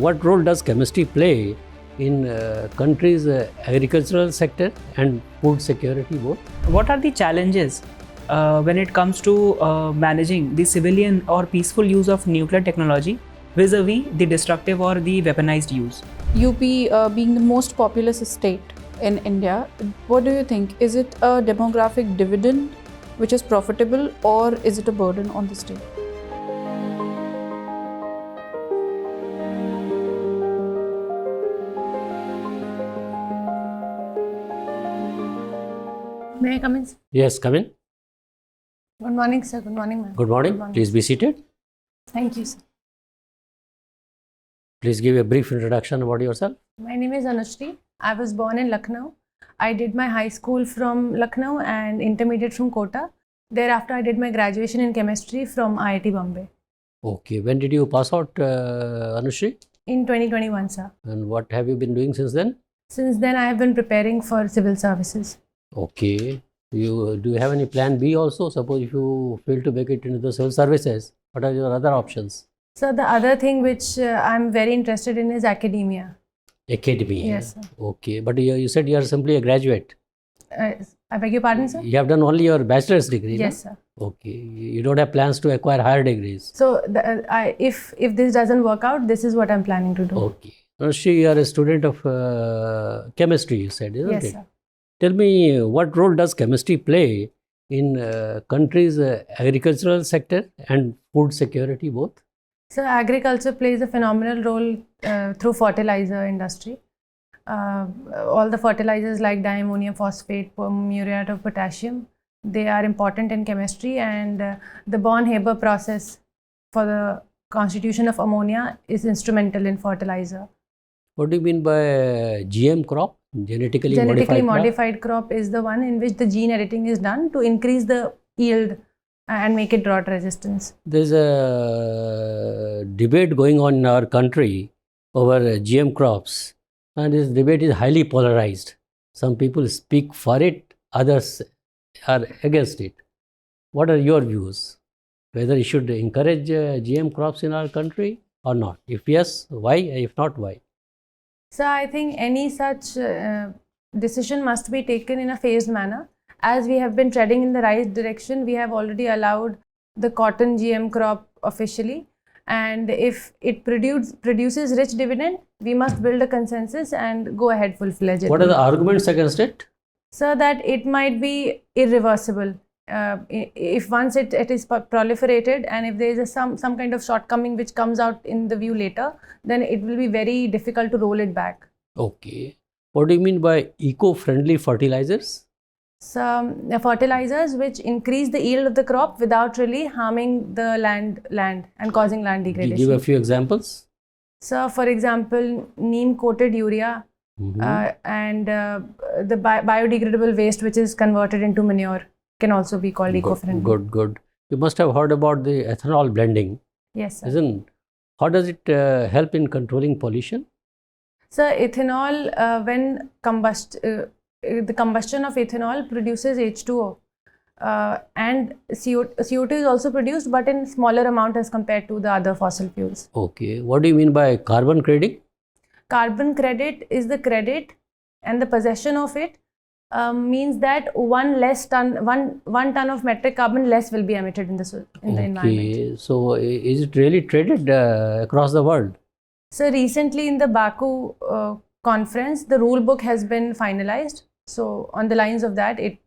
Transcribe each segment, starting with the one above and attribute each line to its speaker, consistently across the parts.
Speaker 1: What role does chemistry play in countries' agricultural sector and food security both?
Speaker 2: What are the challenges when it comes to managing the civilian or peaceful use of nuclear technology vis-a-vis the destructive or the weaponized use?
Speaker 3: UP being the most populous state in India, what do you think? Is it a demographic dividend which is profitable, or is it a burden on the state?
Speaker 4: May I come in?
Speaker 1: Yes, come in.
Speaker 4: Good morning, sir. Good morning, ma'am.
Speaker 1: Good morning. Please be seated.
Speaker 4: Thank you, sir.
Speaker 1: Please give a brief introduction about yourself.
Speaker 4: My name is Anushri. I was born in Lucknow. I did my high school from Lucknow and intermediate from Kota. Thereafter, I did my graduation in chemistry from IIT Bombay.
Speaker 1: Okay. When did you pass out, Anushri?
Speaker 4: In 2021, sir.
Speaker 1: And what have you been doing since then?
Speaker 4: Since then, I have been preparing for civil services.
Speaker 1: Okay. Do you have any plan B also? Suppose if you fail to make it into the civil services, what are your other options?
Speaker 4: So the other thing which I'm very interested in is academia.
Speaker 1: Academia.
Speaker 4: Yes, sir.
Speaker 1: Okay. But you said you are simply a graduate.
Speaker 4: I beg your pardon, sir?
Speaker 1: You have done only your bachelor's degree.
Speaker 4: Yes,
Speaker 1: no?
Speaker 4: sir.
Speaker 1: Okay. You don't have plans to acquire higher degrees.
Speaker 4: So if this doesn't work out, this is what I'm planning to do.
Speaker 1: Okay. Anushri, you are a student of chemistry, you said, isn't
Speaker 4: Yes,
Speaker 1: it?
Speaker 4: sir.
Speaker 1: Tell me, what role does chemistry play in countries' agricultural sector and food security both?
Speaker 4: So agriculture plays a phenomenal role through fertilizer industry. All the fertilizers like diammonium phosphate, muriate of potassium, they are important in chemistry, and the Born-Haber process for the constitution of ammonia is instrumental in fertilizer.
Speaker 1: What do you mean by GM crop? Genetically
Speaker 4: modified crop is the one in which the gene editing is done to increase the yield and make it drought resistance.
Speaker 1: There's a debate going on in our country over GM crops, and this debate is highly polarized. Some people speak for it, others are against it. What are your views? Whether you should encourage GM crops in our country or not? If yes, why? If not, why?
Speaker 4: So I think any such decision must be taken in a phased manner. As we have been treading in the right direction, we have already allowed the cotton GM crop officially, and if it produces rich dividend, we must build a consensus and go ahead full-fledged.
Speaker 1: What are the arguments against it?
Speaker 4: So that it might be irreversible. If once it is proliferated, and if there is some kind of shortcoming which comes out in the view later, then it will be very difficult to roll it back.
Speaker 1: Okay. What do you mean by eco-friendly fertilizers?
Speaker 4: So fertilizers which increase the yield of the crop without really harming the land and causing land degradation.
Speaker 1: Give a few examples.
Speaker 4: So for example, neem coated urea and the biodegradable waste which is converted into manure can also be called eco-friendly.
Speaker 1: Good. You must have heard about the ethanol blending.
Speaker 4: Yes, sir.
Speaker 1: Isn't? How does it help in controlling pollution?
Speaker 4: So ethanol, when the combustion of ethanol produces H2O, and CO2 is also produced, but in smaller amount as compared to the other fossil fuels.
Speaker 1: Okay. What do you mean by carbon credit?
Speaker 4: Carbon credit is the credit, and the possession of it means that one ton of metric carbon less will be emitted in the environment.
Speaker 1: Okay. So is it really traded across the world?
Speaker 4: So recently in the Baku conference, the rule book has been finalized. So on the lines of that, it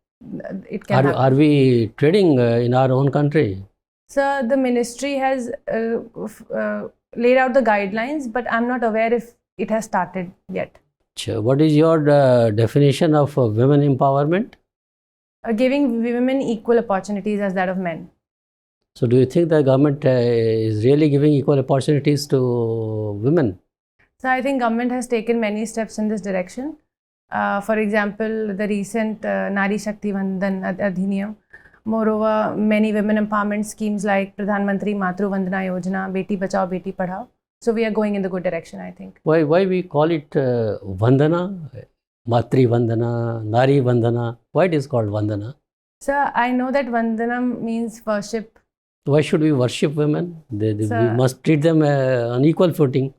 Speaker 4: can happen.
Speaker 1: Are we trading in our own country?
Speaker 4: So the ministry has laid out the guidelines, but I'm not aware if it has started yet.
Speaker 1: What is your definition of women empowerment?
Speaker 4: Giving women equal opportunities as that of men.
Speaker 1: So do you think the government is really giving equal opportunities to women?
Speaker 4: So I think government has taken many steps in this direction. For example, the recent Nari Shakti Vandan Adhiniyam. Moreover, many women empowerment schemes like Pradhan Mantri Matru Vandana Yojana, Beti Bachao, Beti Padhao. So we are going in the good direction, I think.
Speaker 1: Why we call it Vandana, Matri Vandana, Nari Vandana? Why it is called Vandana?
Speaker 4: So I know that Vandanam means worship.
Speaker 1: Why should we worship women? We must treat them on equal footing.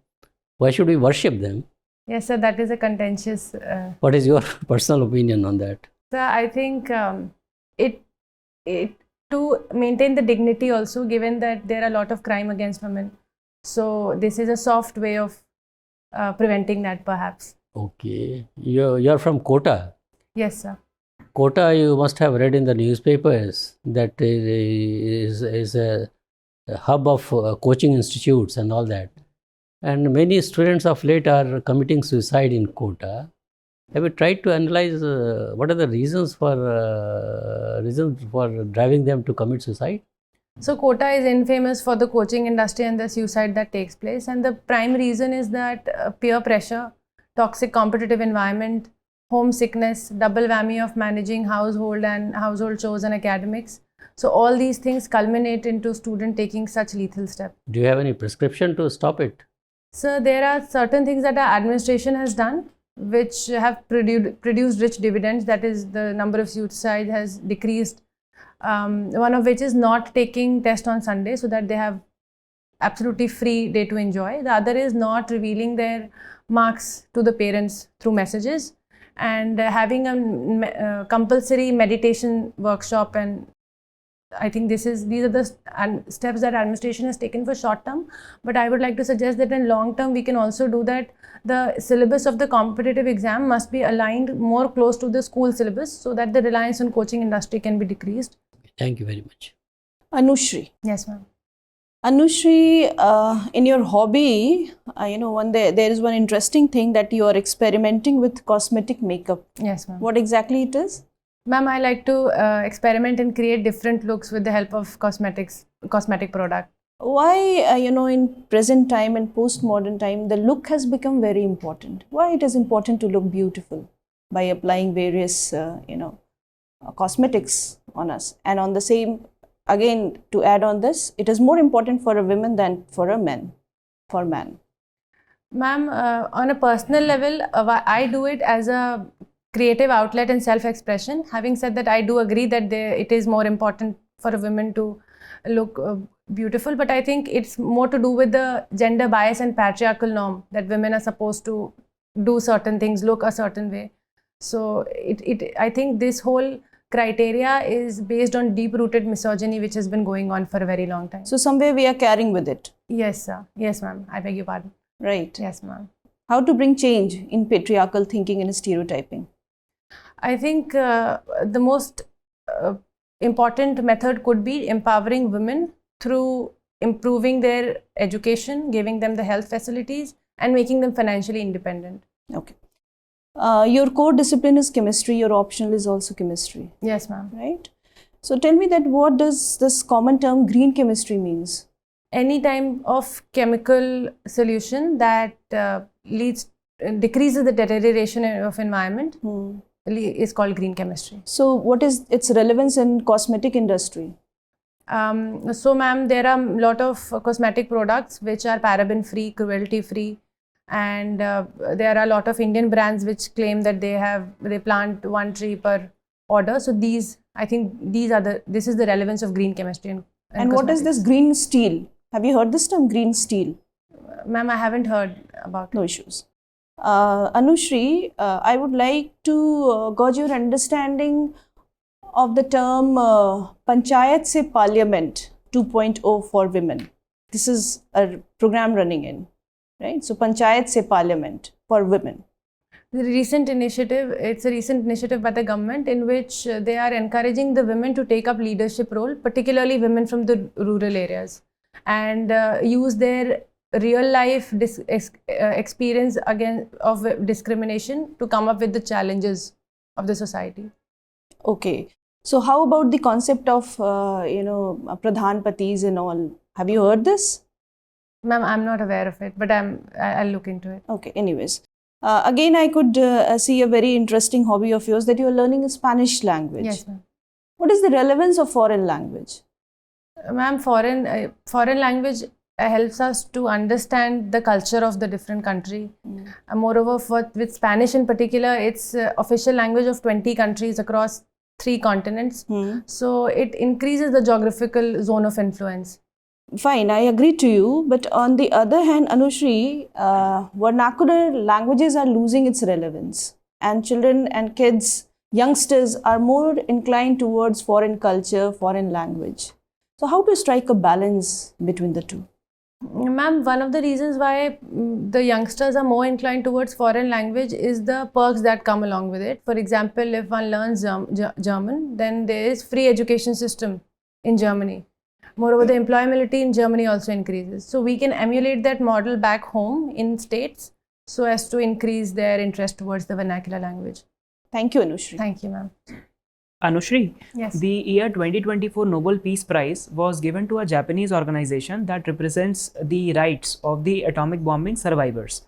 Speaker 1: Why should we worship them?
Speaker 4: Yes, sir, that is a contentious.
Speaker 1: What is your personal opinion on that?
Speaker 4: Sir, I think it to maintain the dignity also, given that there are a lot of crime against women. So this is a soft way of preventing that, perhaps.
Speaker 1: Okay, you're from Kota.
Speaker 4: Yes, sir.
Speaker 1: Kota, you must have read in the newspapers that is a hub of coaching institutes and all that. And many students of late are committing suicide in Kota. Have you tried to analyze what are the reasons for driving them to commit suicide?
Speaker 4: So Kota is infamous for the coaching industry and the suicide that takes place. And the prime reason is that peer pressure, toxic competitive environment, homesickness, double whammy of managing household chores and academics. So all these things culminate into student taking such lethal step.
Speaker 1: Do you have any prescription to stop it?
Speaker 4: So there are certain things that our administration has done which have produced rich dividends. That is, the number of suicides has decreased. One of which is not taking test on Sunday so that they have absolutely free day to enjoy. The other is not revealing their marks to the parents through messages, and having a compulsory meditation workshop. And I think these are the steps that administration has taken for short term. But I would like to suggest that in long term we can also do that. The syllabus of the competitive exam must be aligned more close to the school syllabus so that the reliance on coaching industry can be decreased.
Speaker 1: Thank you very much.
Speaker 3: Anushri.
Speaker 4: Yes, ma'am.
Speaker 3: Anushri, in your hobby, there is one interesting thing that you are experimenting with cosmetic makeup.
Speaker 4: Yes, ma'am.
Speaker 3: What exactly it is?
Speaker 4: Ma'am, I like to experiment and create different looks with the help of cosmetic product.
Speaker 3: Why, in present time and post-modern time, the look has become very important. Why it is important to look beautiful by applying various, cosmetics on us. And on the same, again, to add on this, it is more important for a woman than for a man.
Speaker 4: Ma'am, on a personal level, I do it as a creative outlet and self-expression. Having said that, I do agree that it is more important for a woman to look beautiful, but I think it's more to do with the gender bias and patriarchal norm that women are supposed to do certain things, look a certain way. So I think this whole criteria is based on deep-rooted misogyny which has been going on for a very long time.
Speaker 3: So somewhere we are carrying with it.
Speaker 4: Yes, sir. Yes, ma'am. I beg your pardon.
Speaker 3: Right.
Speaker 4: Yes, ma'am.
Speaker 3: How to bring change in patriarchal thinking and stereotyping?
Speaker 4: I think the most important method could be empowering women through improving their education, giving them the health facilities, and making them financially independent.
Speaker 3: Okay. Your core discipline is chemistry, your optional is also chemistry.
Speaker 4: Yes, ma'am.
Speaker 3: Right? So tell me that what does this common term green chemistry means?
Speaker 4: Any type of chemical solution that decreases the deterioration of environment is called green chemistry.
Speaker 3: So what is its relevance in cosmetic industry?
Speaker 4: So ma'am, there are a lot of cosmetic products which are paraben free, cruelty free, and there are a lot of Indian brands which claim that they plant 1 tree per order. So this is the relevance of green chemistry.
Speaker 3: And what is this green steel? Have you heard this term, green steel?
Speaker 4: Ma'am, I haven't heard about.
Speaker 3: No issues. Anushri, I would like to gauge your understanding of the term Panchayat se Parliament 2.0 for women. This is a program running in, right? So Panchayat se Parliament for women.
Speaker 4: It's a recent initiative by the government in which they are encouraging the women to take up leadership role, particularly women from the rural areas, and use their real life experience of discrimination to come up with the challenges of the society.
Speaker 3: Okay. So how about the concept of, Pradhan Patis and all? Have you heard this?
Speaker 4: Ma'am, I'm not aware of it, but I'll look into it.
Speaker 3: Okay, anyways. Again, I could see a very interesting hobby of yours that you are learning a Spanish language.
Speaker 4: Yes, ma'am.
Speaker 3: What is the relevance of foreign language?
Speaker 4: Ma'am, foreign language helps us to understand the culture of the different country. Moreover, with Spanish in particular, it's official language of 20 countries across 3 continents. So it increases the geographical zone of influence.
Speaker 3: Fine, I agree to you. But on the other hand, Anushri, vernacular languages are losing its relevance, and children and kids, youngsters are more inclined towards foreign culture, foreign language. So, how to strike a balance between the two?
Speaker 4: Ma'am, one of the reasons why the youngsters are more inclined towards foreign language is the perks that come along with it. For example, if one learns German, then there is free education system in Germany. Moreover, the employability in Germany also increases. So we can emulate that model back home in states so as to increase their interest towards the vernacular language.
Speaker 3: Thank you, Anushri.
Speaker 4: Thank you, ma'am.
Speaker 2: Anushri,
Speaker 4: Yes.
Speaker 2: the year 2024 Nobel Peace Prize was given to a Japanese organization that represents the rights of the atomic bombing survivors.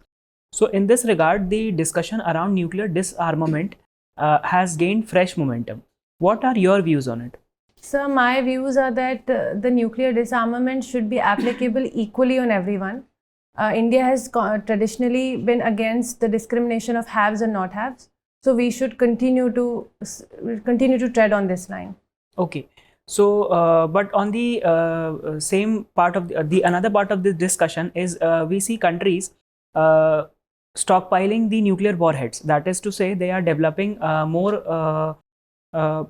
Speaker 2: So, in this regard, the discussion around nuclear disarmament has gained fresh momentum. What are your views on it?
Speaker 4: So my views are that the nuclear disarmament should be applicable equally on everyone. India has traditionally been against the discrimination of haves and not haves. So we should continue to tread on this line.
Speaker 2: Okay. So, but on the same part of the another part of this discussion is we see countries stockpiling the nuclear warheads. That is to say, they are developing more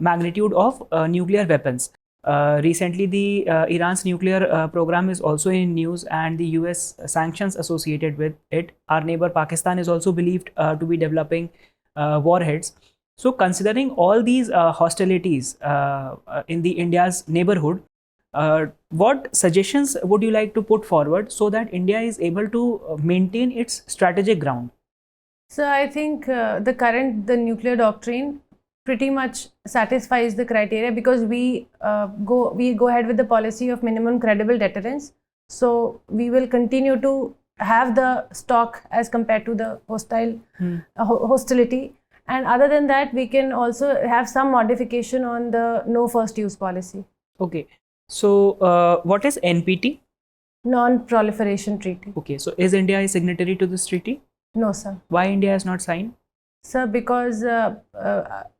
Speaker 2: magnitude of nuclear weapons. Recently, the Iran's nuclear program is also in news, and the US sanctions associated with it. Our neighbor Pakistan is also believed to be developing warheads. So, considering all these hostilities in the India's neighborhood, what suggestions would you like to put forward so that India is able to maintain its strategic ground?
Speaker 4: So I think the nuclear doctrine pretty much satisfies the criteria because we go ahead with the policy of minimum credible deterrence. So we will continue to have the stock as compared to the hostility. And other than that, we can also have some modification on the no first use policy.
Speaker 2: Okay. So, what is NPT?
Speaker 4: Non-proliferation treaty.
Speaker 2: Okay. So, is India a signatory to this treaty?
Speaker 4: No, sir.
Speaker 2: Why India has not signed?
Speaker 4: Sir, because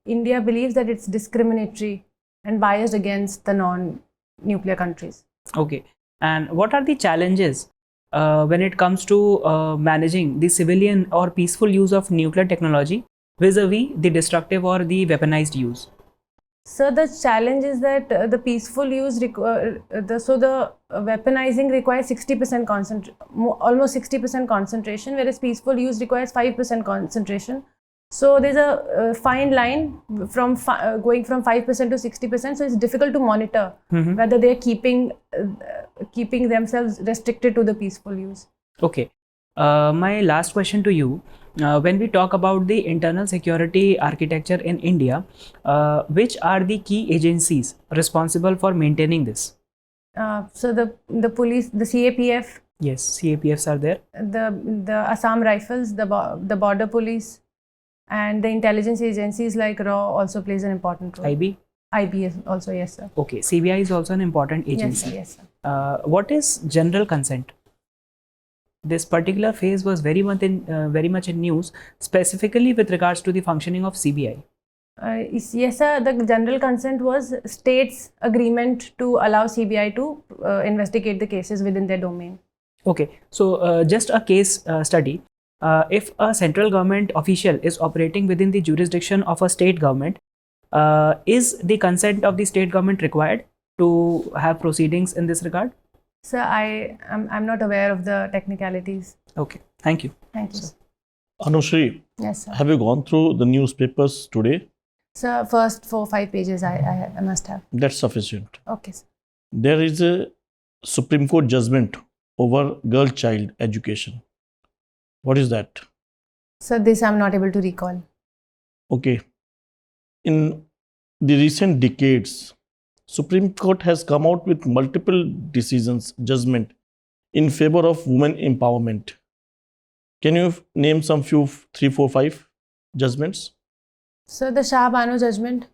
Speaker 4: India believes that it's discriminatory and biased against the non-nuclear countries.
Speaker 2: Okay. And what are the challenges when it comes to managing the civilian or peaceful use of nuclear technology vis-a-vis the destructive or the weaponized use?
Speaker 4: So the challenge is that the peaceful use, the weaponizing requires 60% almost 60% concentration, whereas peaceful use requires 5% concentration. So there's a fine line from going from 5% to 60%. So it's difficult to monitor whether they're keeping themselves restricted to the peaceful use.
Speaker 2: Okay. My last question to you. When we talk about the internal security architecture in India, which are the key agencies responsible for maintaining this?
Speaker 4: So the police, the CAPF.
Speaker 2: Yes, CAPFs are there.
Speaker 4: The Assam Rifles, the border police, and the intelligence agencies like RAW also plays an important role.
Speaker 2: IB?
Speaker 4: IB is also, yes, sir.
Speaker 2: Okay, CBI is also an important agency.
Speaker 4: Yes, sir.
Speaker 2: What is general consent? This particular phase was very much in news, specifically with regards to the functioning of CBI.
Speaker 4: Yes, sir. The general consent was states' agreement to allow CBI to investigate the cases within their domain.
Speaker 2: Okay, so just a case study. If a central government official is operating within the jurisdiction of a state government, is the consent of the state government required to have proceedings in this regard?
Speaker 4: Sir, I'm not aware of the technicalities.
Speaker 2: Okay, thank you.
Speaker 4: Thank you. Sir.
Speaker 5: Anushri,
Speaker 4: Yes, sir.
Speaker 5: have you gone through the newspapers today?
Speaker 4: Sir, first 4-5 pages I must have.
Speaker 5: That's sufficient.
Speaker 4: Okay, sir.
Speaker 5: There is a Supreme Court judgment over girl-child education. What is that?
Speaker 4: So this I'm not able to recall.
Speaker 5: Okay. In the recent decades, Supreme Court has come out with multiple decisions, judgment in favor of women empowerment. Can you name some few 3, 4, 5 judgments?
Speaker 4: So the Shah Bano judgment,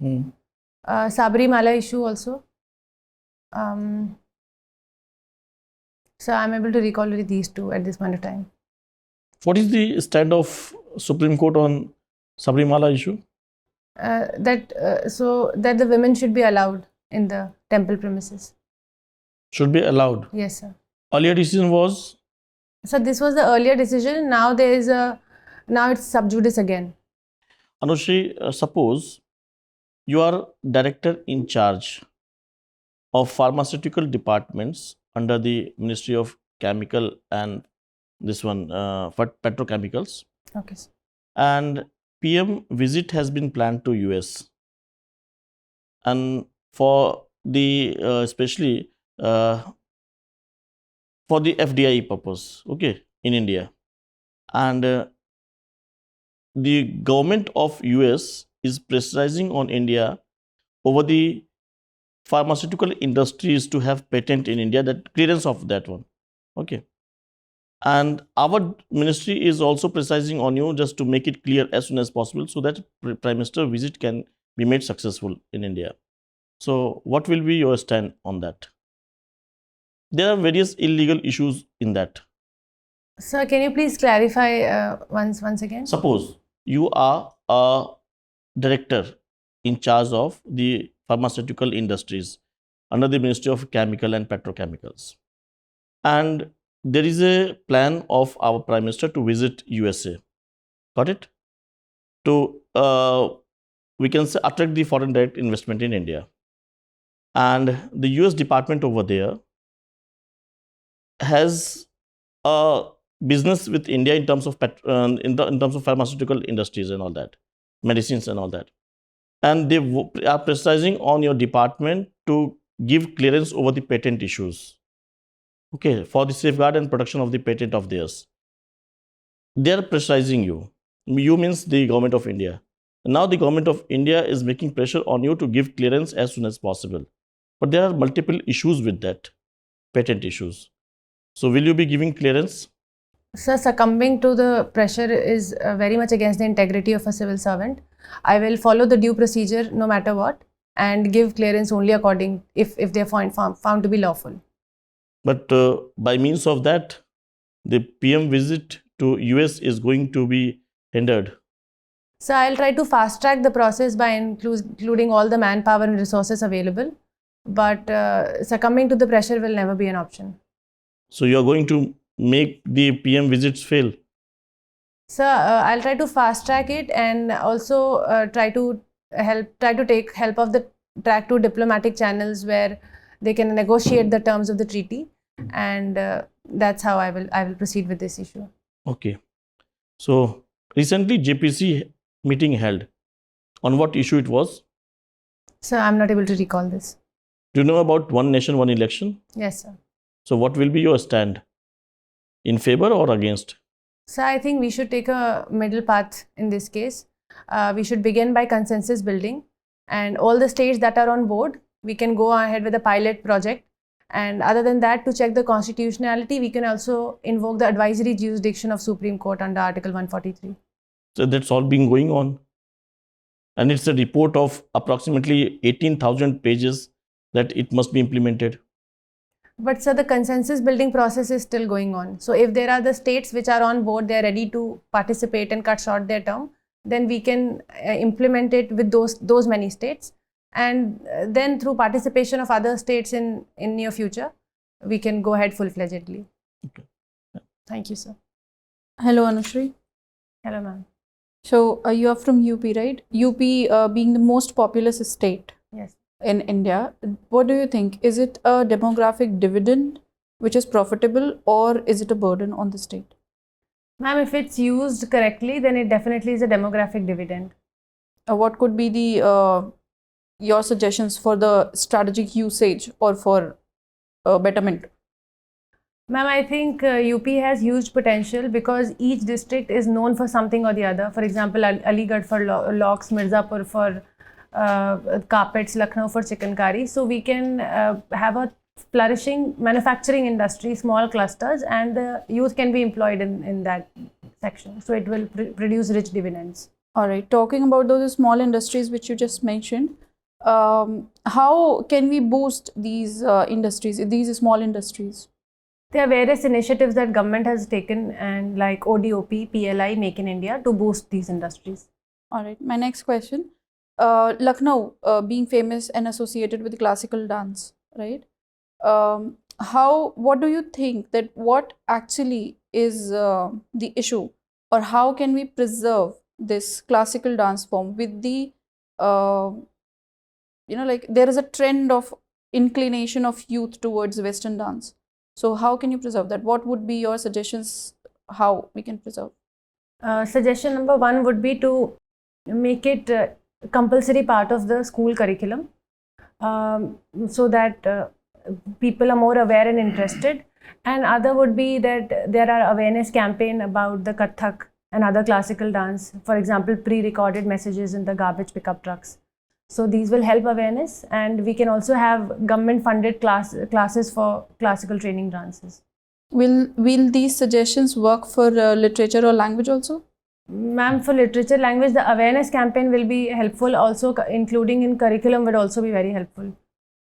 Speaker 4: Sabri Mala issue also. So I'm able to recall only these two at this point of time.
Speaker 5: What is the stand of Supreme Court on Sabrimala issue?
Speaker 4: That the women should be allowed in the temple premises.
Speaker 5: Should be allowed.
Speaker 4: Yes, sir.
Speaker 5: Earlier decision was?
Speaker 4: So this was the earlier decision. Now now it's sub judice again.
Speaker 5: Anushri, suppose you are director in charge of pharmaceutical departments under the Ministry of Chemical and this one for petrochemicals,
Speaker 4: Okay, sir.
Speaker 5: and PM visit has been planned to US, and for the especially for the FDI purpose, okay, in India, and the government of US is pressurizing on India over the pharmaceutical industries to have patent in India, that clearance of that one, okay. And our ministry is also precising on you just to make it clear as soon as possible so that Prime Minister visit can be made successful in India. So what will be your stand on that? There are various illegal issues in that.
Speaker 4: Sir, can you please clarify once again?
Speaker 5: Suppose you are a director in charge of the pharmaceutical industries under the Ministry of Chemical and Petrochemicals, and there is a plan of our Prime Minister to visit USA. Got it? To we can say attract the foreign direct investment in India, and the US department over there has a business with India in terms of in terms of pharmaceutical industries and all that, medicines and all that, and they are precising on your department to give clearance over the patent issues. Okay, for the safeguard and protection of the patent of theirs. They are pressurizing you. You means the government of India. Now the government of India is making pressure on you to give clearance as soon as possible. But there are multiple issues with that, patent issues. So will you be giving clearance?
Speaker 4: Sir, succumbing to the pressure is very much against the integrity of a civil servant. I will follow the due procedure no matter what and give clearance only according if they are found to be lawful.
Speaker 5: But by means of that, the PM visit to US is going to be hindered.
Speaker 4: So I'll try to fast track the process by including all the manpower and resources available. But succumbing to the pressure will never be an option.
Speaker 5: So you are going to make the PM visits fail?
Speaker 4: Sir, I'll try to fast track it and also try to take help of the track to diplomatic channels where they can negotiate the terms of the treaty, and that's how I will proceed with this issue.
Speaker 5: Okay. So recently JPC meeting held. On what issue it was?
Speaker 4: Sir, I'm not able to recall this.
Speaker 5: Do you know about one nation, one election?
Speaker 4: Yes, sir.
Speaker 5: So what will be your stand? In favor or against?
Speaker 4: So I think we should take a middle path in this case. We should begin by consensus building, and all the states that are on board, we can go ahead with a pilot project. And other than that, to check the constitutionality, we can also invoke the advisory jurisdiction of Supreme Court under Article 143.
Speaker 5: So that's all been going on. And it's a report of approximately 18,000 pages that it must be implemented.
Speaker 4: But sir, the consensus building process is still going on. So if there are the states which are on board, they are ready to participate and cut short their term, then we can implement it with those many states. And then through participation of other states in near future, we can go ahead full-fledgedly.
Speaker 5: Okay. Yeah.
Speaker 4: Thank you, sir.
Speaker 3: Hello, Anushri.
Speaker 4: Hello, ma'am.
Speaker 3: So you are from UP, right? UP being the most populous state
Speaker 4: Yes.
Speaker 3: in India. What do you think? Is it a demographic dividend which is profitable, or is it a burden on the state?
Speaker 4: Ma'am, if it's used correctly, then it definitely is a demographic dividend.
Speaker 3: What could be the your suggestions for the strategic usage or for betterment?
Speaker 4: Ma'am, I think UP has huge potential because each district is known for something or the other. For example, Aligarh for locks, Mirzapur for carpets, Lucknow for chikankari. So we can have a flourishing manufacturing industry, small clusters, and the youth can be employed in that section. So it will produce rich dividends.
Speaker 3: All right. Talking about those small industries which you just mentioned, how can we boost these industries, these small industries?
Speaker 4: There are various initiatives that government has taken, and like ODOP, PLI, Make in India, to boost these industries.
Speaker 3: All right. My next question. Lucknow being famous and associated with classical dance, right?
Speaker 6: what do you think that what actually is the issue, or how can we preserve this classical dance form with the like there is a trend of inclination of youth towards Western dance. So how can you preserve that? What would be your suggestions how we can preserve?
Speaker 4: Suggestion number one would be to make it compulsory part of the school curriculum, so that people are more aware and interested. And other would be that there are awareness campaign about the Kathak and other classical dance. For example, pre-recorded messages in the garbage pickup trucks. So these will help awareness, and we can also have government-funded classes for classical training dances.
Speaker 6: Will these suggestions work for literature or language also?
Speaker 4: Ma'am, for literature, language, the awareness campaign will be helpful. Also, including in curriculum would also be very helpful.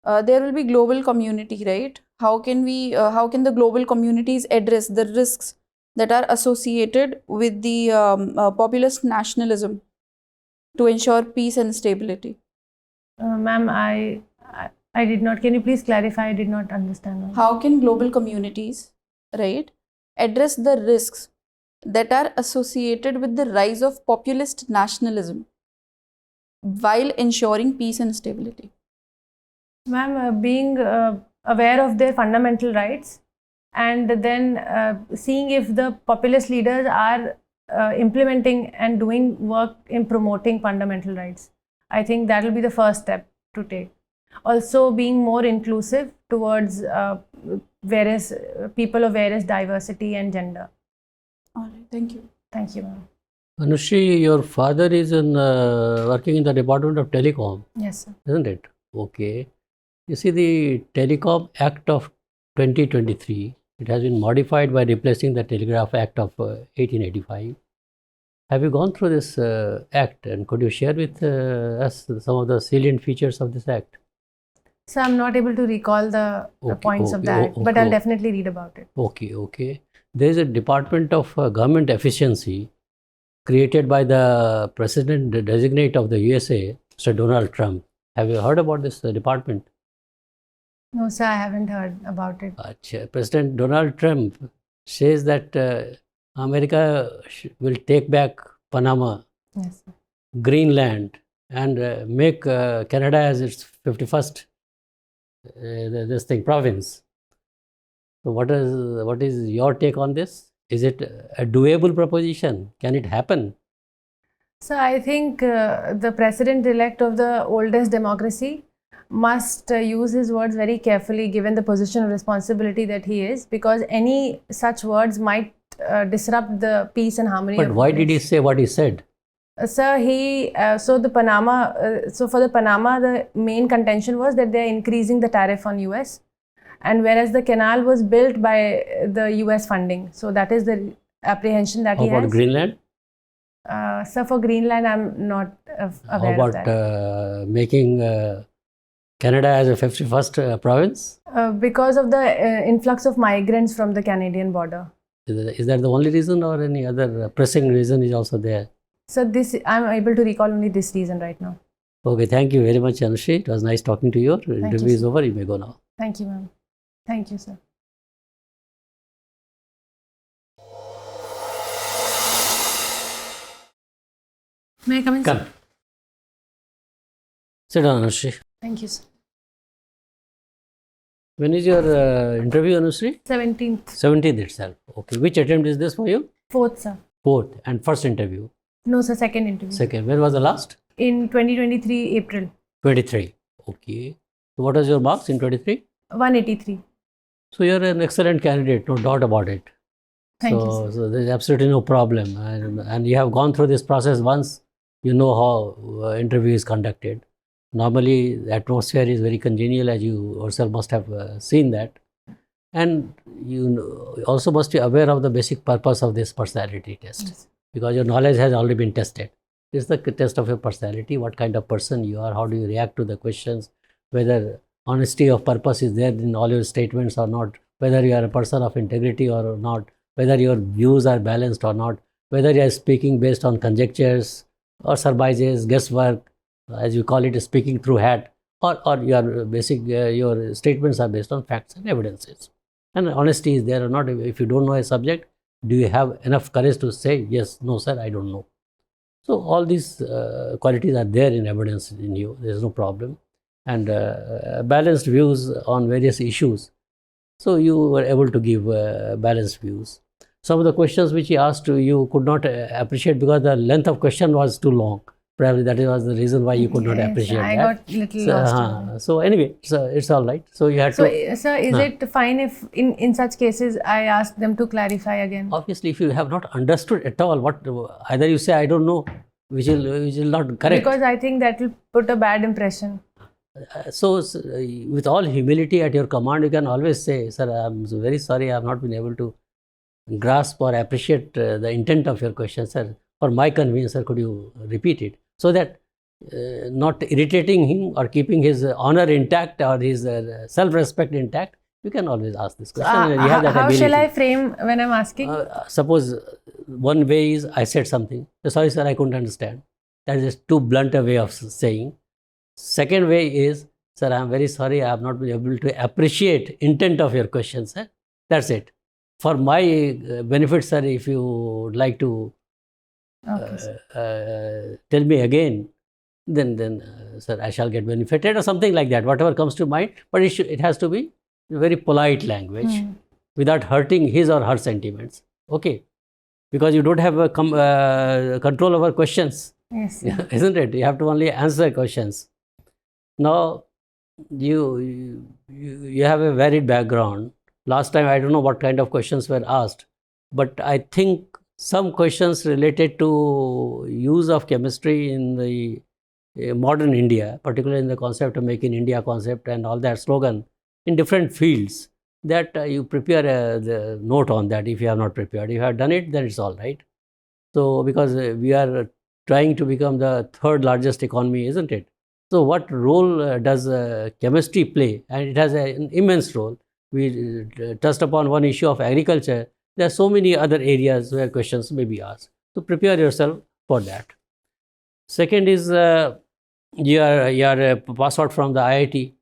Speaker 6: There will be global community, right? How can the global communities address the risks that are associated with the populist nationalism to ensure peace and stability?
Speaker 4: Ma'am, I did not. Can you please clarify? I did not understand.
Speaker 6: How can global communities, right, address the risks that are associated with the rise of populist nationalism while ensuring peace and stability?
Speaker 4: Ma'am, being aware of their fundamental rights, and then seeing if the populist leaders are implementing and doing work in promoting fundamental rights. I think that will be the first step to take. Also, being more inclusive towards various people of various diversity and gender.
Speaker 6: All right, thank you.
Speaker 4: Thank you, ma'am.
Speaker 1: Anushri, your father is working in the Department of Telecom.
Speaker 4: Yes, sir.
Speaker 1: Isn't it? Okay. You see, the Telecom Act of 2023, it has been modified by replacing the Telegraph Act of 1885. Have you gone through this act, and could you share with us some of the salient features of this act?
Speaker 4: So I'm not able to recall the points of that, but I'll definitely read about it.
Speaker 1: Okay. There is a Department of Government Efficiency created by the President Designate of the USA, Mr. Donald Trump. Have you heard about this department?
Speaker 4: No, sir, I haven't heard about it.
Speaker 1: President Donald Trump says that America will take back Panama,
Speaker 4: Yes, sir.
Speaker 1: Greenland, and make Canada as its 51st province. So what is your take on this? Is it a doable proposition? Can it happen?
Speaker 4: So I think the president-elect of the oldest democracy must use his words very carefully, given the position of responsibility that he is, because any such words might disrupt the peace and harmony.
Speaker 1: But why did he say what he said?
Speaker 4: Sir, for the Panama, the main contention was that they are increasing the tariff on US, and whereas the canal was built by the US funding. So that is the apprehension that he has.
Speaker 1: How about Greenland?
Speaker 4: Sir, for Greenland, I'm not aware of that.
Speaker 1: How about making Canada as a 51st province?
Speaker 4: Because of the influx of migrants from the Canadian border.
Speaker 1: Is that the only reason, or any other pressing reason is also there?
Speaker 4: So I'm able to recall only this reason right now.
Speaker 1: Okay, thank you very much, Anushri. It was nice talking to you. Your interview is over. You may go now.
Speaker 4: Thank you, ma'am. Thank you, sir. May I come in?
Speaker 1: Come. Sit down, Anushri.
Speaker 4: Thank you, sir.
Speaker 1: When is your interview, Anushri?
Speaker 4: 17th.
Speaker 1: 17th itself. Okay. Which attempt is this for you?
Speaker 4: 4th, sir.
Speaker 1: 4th. And first interview?
Speaker 4: No, sir, second interview.
Speaker 1: Second. When was the last?
Speaker 4: In 2023, April.
Speaker 1: 23. Okay. So what was your marks in 23?
Speaker 4: 183.
Speaker 1: So you're an excellent candidate, no doubt about it.
Speaker 4: Thank you, sir.
Speaker 1: So there's absolutely no problem. And you have gone through this process once, you know how interview is conducted. Normally, the atmosphere is very congenial, as you yourself must have seen that. And you also must be aware of the basic purpose of this personality test,
Speaker 4: Yes.
Speaker 1: because your knowledge has already been tested. It's the test of your personality, what kind of person you are, how do you react to the questions, whether honesty of purpose is there in all your statements or not, whether you are a person of integrity or not, whether your views are balanced or not, whether you are speaking based on conjectures or surmises, guesswork, as you call it, speaking through hat. or your basic, your statements are based on facts and evidences. And honesty is there or not. If you don't know a subject, do you have enough courage to say, yes, no, sir, I don't know. So all these qualities are there in evidence in you. There is no problem. And balanced views on various issues. So you were able to give balanced views. Some of the questions which he asked you could not appreciate because the length of question was too long. Probably that was the reason why you could not appreciate
Speaker 4: I
Speaker 1: that.
Speaker 4: got little
Speaker 1: So,
Speaker 4: lost.
Speaker 1: so anyway, so it's all right. So you had
Speaker 4: So,
Speaker 1: to.
Speaker 4: sir, is it fine if in such cases I ask them to clarify again?
Speaker 1: Obviously, if you have not understood at all, what either you say I don't know, which will not correct.
Speaker 4: Because I think that will put a bad impression.
Speaker 1: So with all humility at your command, you can always say, sir, I'm very sorry, I have not been able to grasp or appreciate the intent of your question, sir. For my convenience, sir, could you repeat it? So that not irritating him or keeping his honor intact or his self-respect intact, you can always ask this question. And you have that
Speaker 4: how
Speaker 1: ability.
Speaker 4: shall I frame when I'm asking?
Speaker 1: Suppose one way is I said something, sorry sir, I couldn't understand. That is too blunt a way of saying. Second way is, sir, I am very sorry, I have not been able to appreciate intent of your question, sir. That's it. For my benefit, sir, if you would like to tell me again, then sir, I shall get benefited or something like that, whatever comes to mind. But it has to be very polite language without hurting his or her sentiments. Okay? Because you don't have a control over questions.
Speaker 4: Yes.
Speaker 1: Isn't it? You have to only answer questions. Now, you have a varied background. Last time, I don't know what kind of questions were asked, but I think some questions related to use of chemistry in the modern India, particularly in the concept of Make in India concept and all that slogan in different fields, that you prepare the note on that if you have not prepared. If you have done it, then it's all right. So, because we are trying to become the third largest economy, isn't it? So what role does chemistry play? And it has an immense role. We touched upon one issue of agriculture. There are so many other areas where questions may be asked. So prepare yourself for that. Second is you are pass out from the IIT.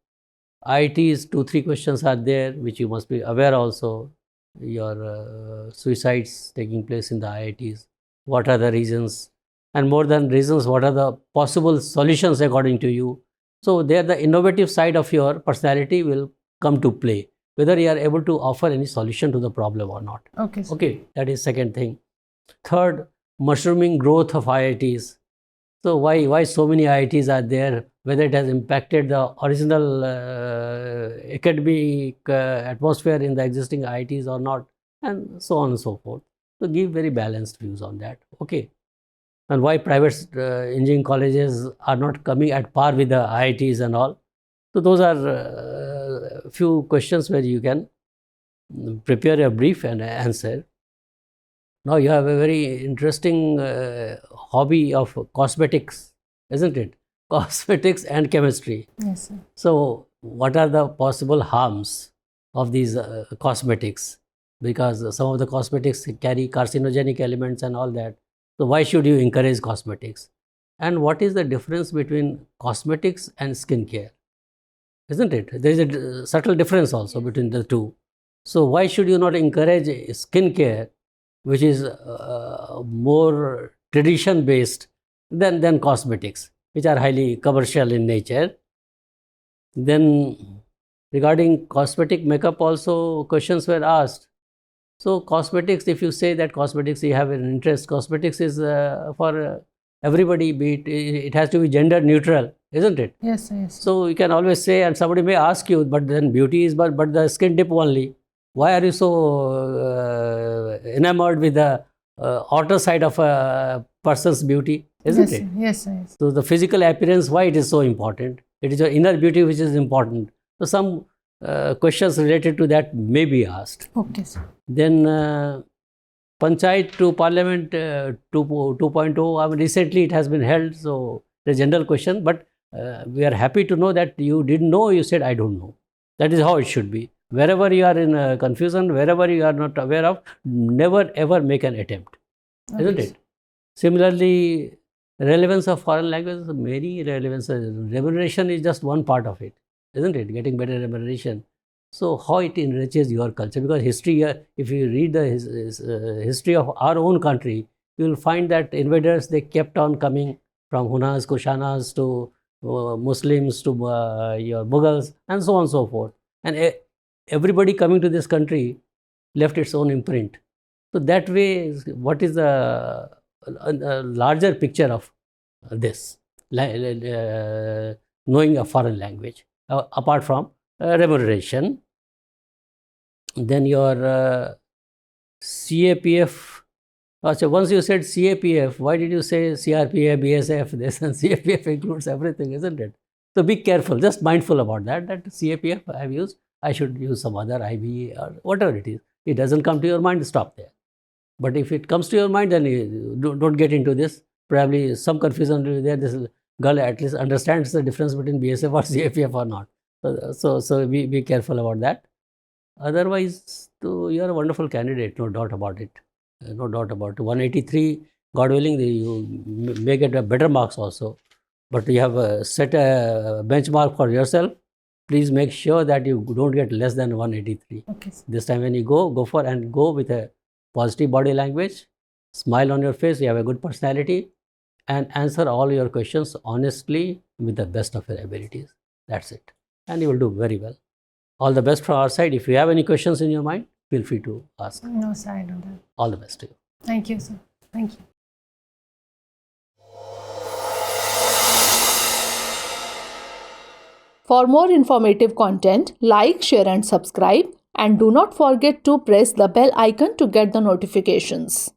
Speaker 1: IIT's 2-3 questions are there which you must be aware also. Your suicides taking place in the IITs. What are the reasons? And more than reasons, what are the possible solutions according to you? So there the innovative side of your personality will come to play, whether you are able to offer any solution to the problem or not.
Speaker 4: Okay. Sir.
Speaker 1: Okay, that is second thing. Third, mushrooming growth of IITs. So why so many IITs are there, whether it has impacted the original academic atmosphere in the existing IITs or not, and so on and so forth. So give very balanced views on that. Okay. And why private engineering colleges are not coming at par with the IITs and all. So those are few questions where you can prepare a brief and answer. Now you have a very interesting hobby of cosmetics, isn't it? Cosmetics and chemistry.
Speaker 4: Yes, sir.
Speaker 1: So what are the possible harms of these cosmetics? Because some of the cosmetics carry carcinogenic elements and all that. So why should you encourage cosmetics? And what is the difference between cosmetics and skincare? Isn't it? There is a subtle difference also between the two. So why should you not encourage skincare, which is more tradition based than cosmetics, which are highly commercial in nature? Then regarding cosmetic makeup also questions were asked. So cosmetics, if you say that cosmetics you have an interest, cosmetics is for everybody, be it has to be gender neutral, isn't it?
Speaker 4: Yes, sir. Yes.
Speaker 1: So you can always say, and somebody may ask you, but then beauty is but the skin tip only. Why are you so enamored with the outer side of a person's beauty, isn't
Speaker 4: Yes,
Speaker 1: it?
Speaker 4: sir. Yes, sir. Yes.
Speaker 1: So the physical appearance, why it is so important? It is your inner beauty which is important. So some questions related to that may be asked.
Speaker 4: Okay, sir.
Speaker 1: Then Panchayat to Parliament 2.0, I mean, recently it has been held, so the general question, but we are happy to know that you didn't know, you said, I don't know. That is how it should be. Wherever you are in confusion, wherever you are not aware of, never ever make an attempt, isn't it? Similarly, relevance of foreign language, many relevance. Remuneration is just one part of it, isn't it? Getting better remuneration. So how it enriches your culture? Because history, if you read the history of our own country, you will find that invaders, they kept on coming from Hunas, Kushanas to Muslims to your Mughals and so on and so forth. And everybody coming to this country left its own imprint. So that way, what is the larger picture of this, knowing a foreign language, apart from remuneration? Then your CAPF. So once you said CAPF, why did you say CRPF, BSF? This and CAPF includes everything, isn't it? So be careful, just mindful about that. That CAPF I have used, I should use some other IB or whatever it is. It doesn't come to your mind, stop there. But if it comes to your mind, then you don't get into this. Probably some confusion will be there. This girl at least understands the difference between BSF or CAPF or not. So be careful about that. Otherwise, you are a wonderful candidate, no doubt about it. No doubt about it. 183, God willing, you may get better marks also. But you have set a benchmark for yourself. Please make sure that you don't get less than 183.
Speaker 4: Okay.
Speaker 1: This time when you go for and go with a positive body language, smile on your face, you have a good personality, and answer all your questions honestly with the best of your abilities. That's it. And you will do very well. All the best from our side. If you have any questions in your mind, feel free to ask.
Speaker 4: No, sir, I don't have.
Speaker 1: All the best to you.
Speaker 4: Thank you, sir. Thank you.
Speaker 7: For more informative content, like, share and subscribe, and do not forget to press the bell icon to get the notifications.